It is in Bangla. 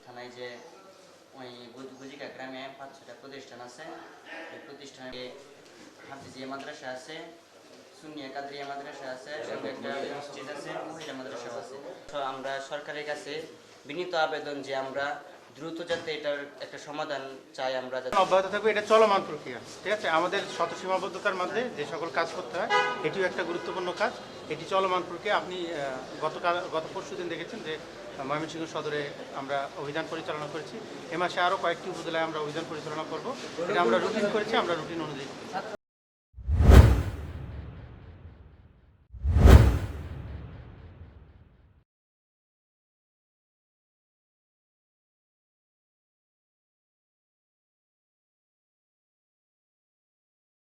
থানায় যে ওই গুজিকা গ্রামে ৫-৬টা প্রতিষ্ঠান আছে। এই প্রতিষ্ঠানে হাফিজিয়া মাদ্রাসা আছে, সুন্নিয়া কাদরিয়া মাদ্রাসা আছে, সঙ্গে একটা মসজিদ আছে, মহিলা মাদ্রাসা আছে। তো আমরা সরকারের কাছে বিনীত আবেদন যে আমরা দ্রুত যাতে এটার একটা সমাধান চাই। আমরা অব্যাহত থাকবে, এটা চলমান প্রক্রিয়া। ঠিক আছে, আমাদের শত সীমাবদ্ধতার মধ্যে যে সকল কাজ করতে হয় এটিও একটা গুরুত্বপূর্ণ কাজ। এটি চলমান প্রক্রিয়া। আপনি গত পরশুদিন দেখেছেন যে ময়মনসিংহ সদরে আমরা অভিযান পরিচালনা করেছি। এ মাসে আরও কয়েকটি উপজেলায় আমরা অভিযান পরিচালনা করব। এটা আমরা রুটিন করেছি, আমরা রুটিন অনুযায়ী